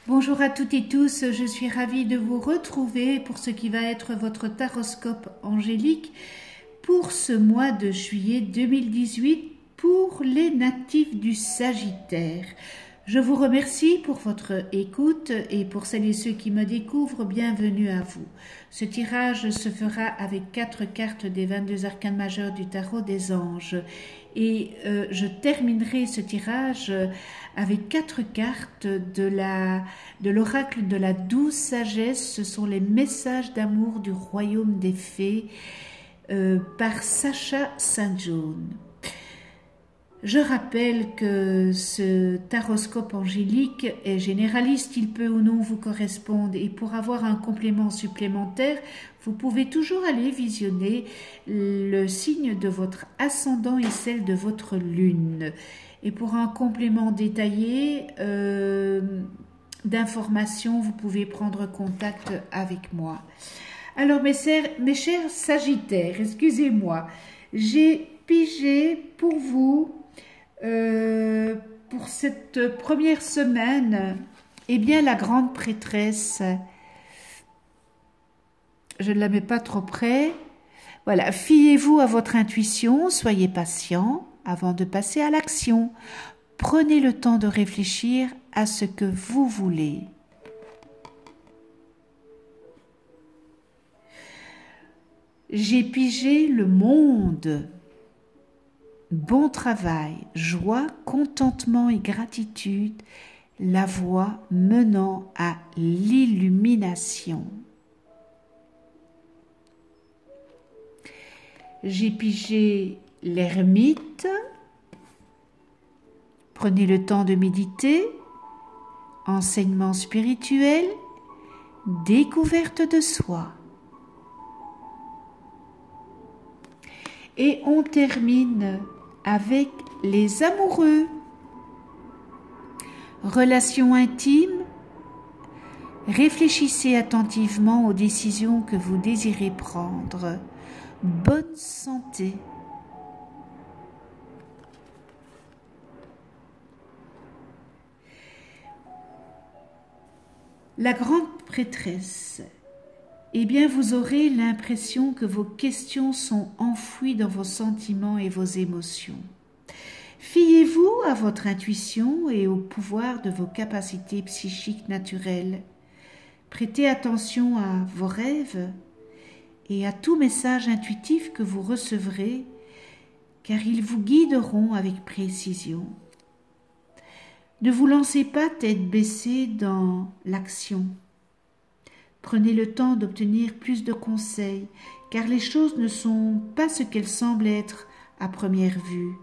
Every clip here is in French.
Bonjour à toutes et tous, je suis ravie de vous retrouver pour ce qui va être votre taroscope angélique pour ce mois de juillet 2018 pour les natifs du Sagittaire. Je vous remercie pour votre écoute et pour celles et ceux qui me découvrent, bienvenue à vous. Ce tirage se fera avec 4 cartes des 22 arcanes majeurs du tarot des anges. Et je terminerai ce tirage avec 4 cartes de l'oracle de la douce sagesse. Ce sont les messages d'amour du royaume des fées par Sacha Saint John. Je rappelle que ce taroscope angélique est généraliste, il peut ou non vous correspondre, et pour avoir un complément supplémentaire, vous pouvez toujours aller visionner le signe de votre ascendant et celle de votre lune. Et pour un complément détaillé d'informations, vous pouvez prendre contact avec moi. Alors mes chers Sagittaires, excusez-moi, j'ai pigé pour vous pour cette première semaine, eh bien la grande prêtresse, je ne la mets pas trop près, voilà, fiez-vous à votre intuition, soyez patient avant de passer à l'action, prenez le temps de réfléchir à ce que vous voulez. J'ai pigé le monde. Bon travail, joie, contentement et gratitude, la voie menant à l'illumination. J'ai pigé l'ermite. Prenez le temps de méditer, enseignement spirituel, découverte de soi. Et on termine avec les amoureux. Relations intimes, réfléchissez attentivement aux décisions que vous désirez prendre. Bonne santé. La grande prêtresse. Eh bien, vous aurez l'impression que vos questions sont enfouies dans vos sentiments et vos émotions. Fiez-vous à votre intuition et au pouvoir de vos capacités psychiques naturelles. Prêtez attention à vos rêves et à tout message intuitif que vous recevrez, car ils vous guideront avec précision. Ne vous lancez pas tête baissée dans l'action. Prenez le temps d'obtenir plus de conseils, car les choses ne sont pas ce qu'elles semblent être à première vue.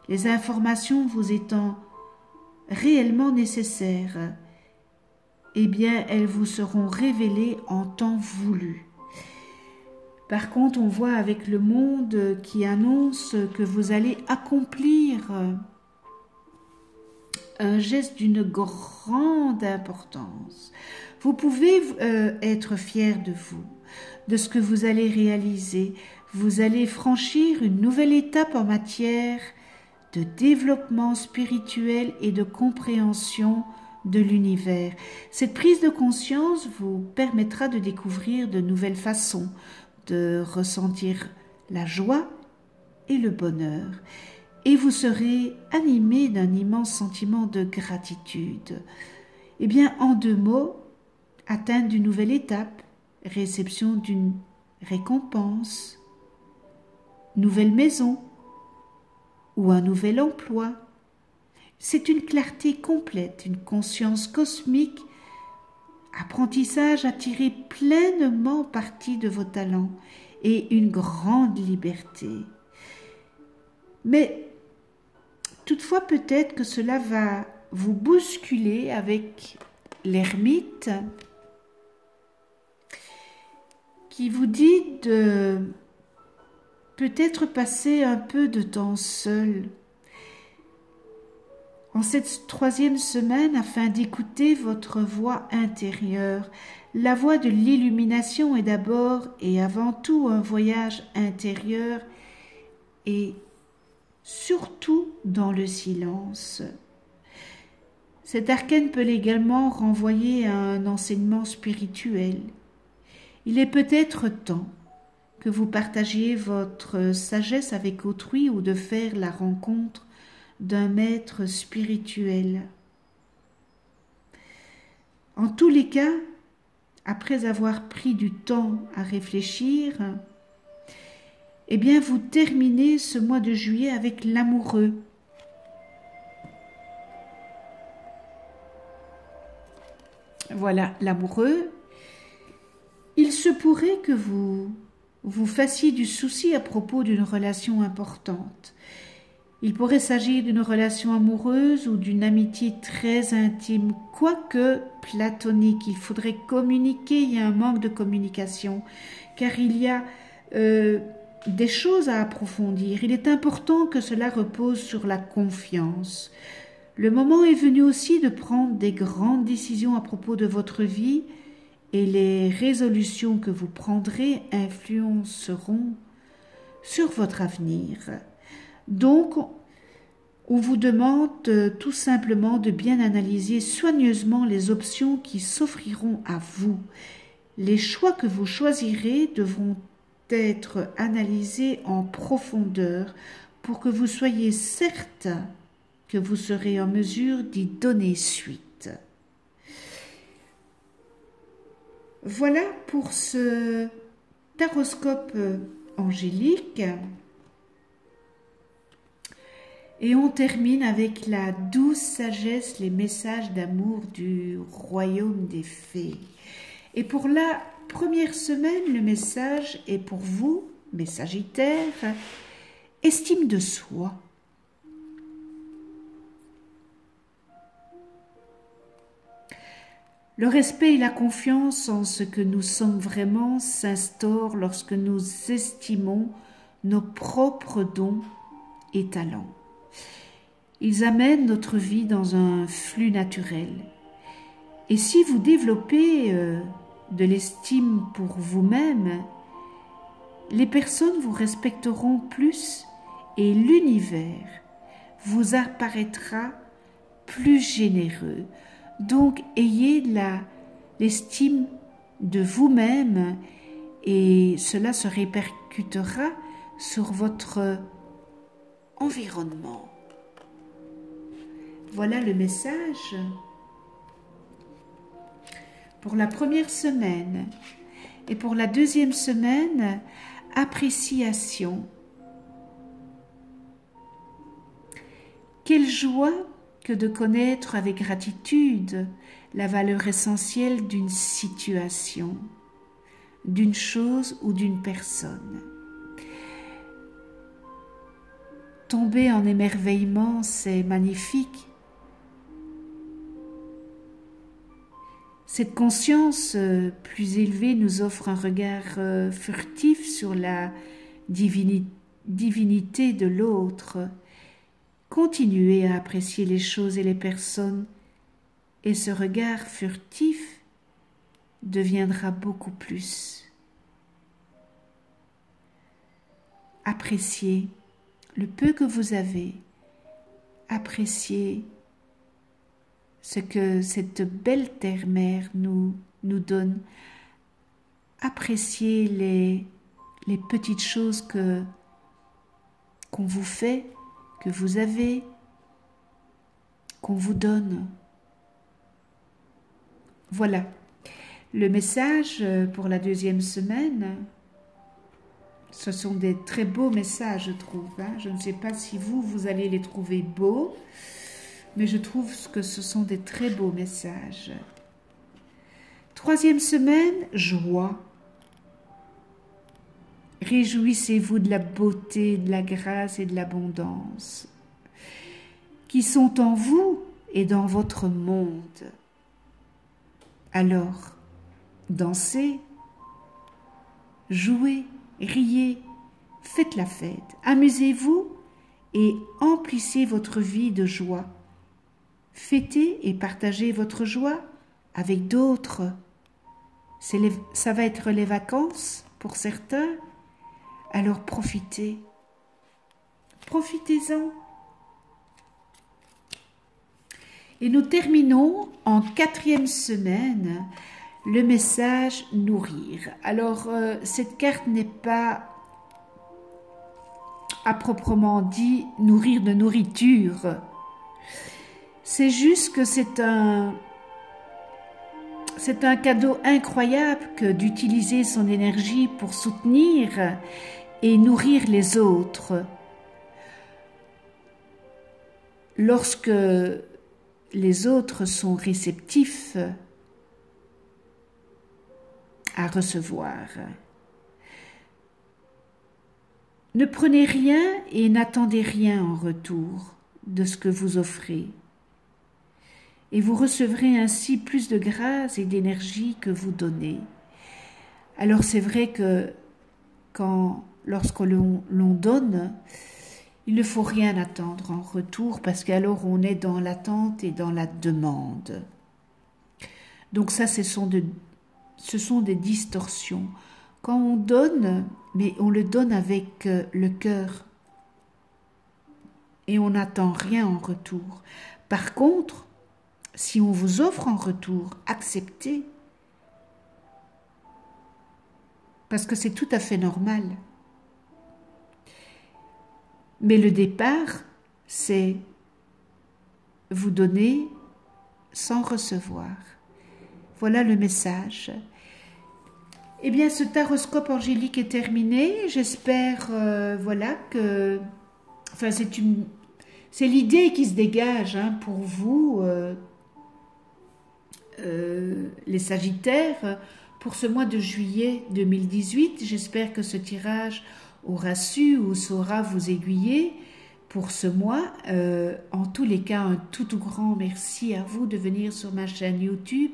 Les informations vous étant réellement nécessaires, eh bien, elles vous seront révélées en temps voulu. Par contre, on voit avec le monde qui annonce que vous allez accomplir un geste d'une grande importance. Vous pouvez être fier de vous, de ce que vous allez réaliser. Vous allez franchir une nouvelle étape en matière de développement spirituel et de compréhension de l'univers. Cette prise de conscience vous permettra de découvrir de nouvelles façons de ressentir la joie et le bonheur. Et vous serez animé d'un immense sentiment de gratitude. Eh bien, en 2 mots, atteinte d'une nouvelle étape, réception d'une récompense, nouvelle maison ou un nouvel emploi. C'est une clarté complète, une conscience cosmique, apprentissage à tirer pleinement parti de vos talents et une grande liberté. Mais toutefois, peut-être que cela va vous bousculer avec l'ermite qui vous dit de peut-être passer un peu de temps seul en cette 3e semaine afin d'écouter votre voix intérieure. La voix de l'illumination est d'abord et avant tout un voyage intérieur et surtout dans le silence. Cet arcane peut également renvoyer à un enseignement spirituel. Il est peut-être temps que vous partagiez votre sagesse avec autrui ou de faire la rencontre d'un maître spirituel. En tous les cas, après avoir pris du temps à réfléchir, eh bien vous terminez ce mois de juillet avec l'amoureux. Voilà, l'amoureux. Il se pourrait que vous fassiez du souci à propos d'une relation importante. Il pourrait s'agir d'une relation amoureuse ou d'une amitié très intime, quoique platonique. Il faudrait communiquer, il y a un manque de communication, car il y a des choses à approfondir. Il est important que cela repose sur la confiance. Le moment est venu aussi de prendre des grandes décisions à propos de votre vie, et les résolutions que vous prendrez influenceront sur votre avenir. Donc, on vous demande tout simplement de bien analyser soigneusement les options qui s'offriront à vous. Les choix que vous choisirez devront être analysés en profondeur pour que vous soyez certain que vous serez en mesure d'y donner suite. Voilà pour ce taroscope angélique. Et on termine avec la douce sagesse, les messages d'amour du royaume des fées. Et pour la première semaine, le message est pour vous, mes Sagittaires, estime de soi. Le respect et la confiance en ce que nous sommes vraiment s'instaurent lorsque nous estimons nos propres dons et talents. Ils amènent notre vie dans un flux naturel. Et si vous développez de l'estime pour vous-même, les personnes vous respecteront plus et l'univers vous apparaîtra plus généreux. Donc, ayez l'estime de vous-même et cela se répercutera sur votre environnement. Voilà le message pour la première semaine. Et pour la deuxième semaine, appréciation. Quelle joie que de connaître avec gratitude la valeur essentielle d'une situation, d'une chose ou d'une personne. Tomber en émerveillement, c'est magnifique. Cette conscience plus élevée nous offre un regard furtif sur la divinité de l'autre. Continuez à apprécier les choses et les personnes, et ce regard furtif deviendra beaucoup plus. Appréciez le peu que vous avez, appréciez ce que cette belle terre-mère nous donne, appréciez les petites choses qu'on vous fait, que vous avez, qu'on vous donne. Voilà, le message pour la deuxième semaine. Ce sont des très beaux messages, je trouve. Je ne sais pas si vous allez les trouver beaux, mais je trouve que ce sont des très beaux messages. Troisième semaine, joie. Réjouissez-vous de la beauté, de la grâce et de l'abondance qui sont en vous et dans votre monde. Alors, dansez, jouez, riez, faites la fête, amusez-vous et emplissez votre vie de joie. Fêtez et partagez votre joie avec d'autres. Ça va être les vacances pour certains. Alors profitez, profitez-en. Et nous terminons en 4e semaine le message nourrir. Alors, cette carte n'est pas à proprement dit nourrir de nourriture. C'est juste que c'est un cadeau incroyable que d'utiliser son énergie pour soutenir et nourrir les autres. Lorsque les autres sont réceptifs à recevoir. Ne prenez rien et n'attendez rien en retour de ce que vous offrez. Et vous recevrez ainsi plus de grâce et d'énergie que vous donnez. Alors c'est vrai que lorsque l'on donne, il ne faut rien attendre en retour parce qu'alors on est dans l'attente et dans la demande. Donc ça, ce sont des distorsions. Quand on donne, mais on le donne avec le cœur et on n'attend rien en retour. Par contre, si on vous offre en retour, acceptez. Parce que c'est tout à fait normal. Mais le départ, c'est vous donner sans recevoir. Voilà le message. Eh bien, ce taroscope angélique est terminé. J'espère, voilà, que... Enfin, c'est l'idée qui se dégage pour vous, les Sagittaires, pour ce mois de juillet 2018. J'espère que ce tirage aura su ou saura vous aiguiller pour ce mois. En tous les cas, un tout grand merci à vous de venir sur ma chaîne YouTube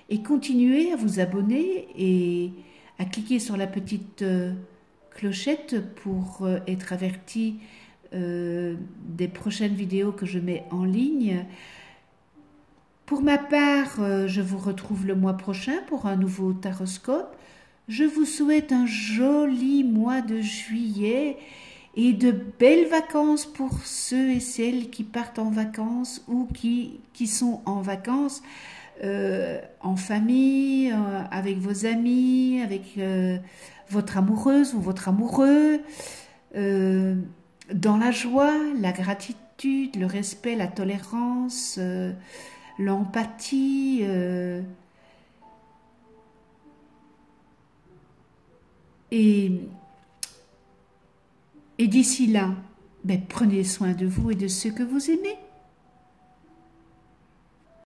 et continuez à vous abonner et à cliquer sur la petite clochette pour être averti des prochaines vidéos que je mets en ligne. Pour ma part, je vous retrouve le mois prochain pour un nouveau taroscope. Je vous souhaite un joli mois de juillet et de belles vacances pour ceux et celles qui partent en vacances ou qui sont en vacances en famille, avec vos amis, avec votre amoureuse ou votre amoureux, dans la joie, la gratitude, le respect, la tolérance, l'empathie, et d'ici là, prenez soin de vous et de ceux que vous aimez.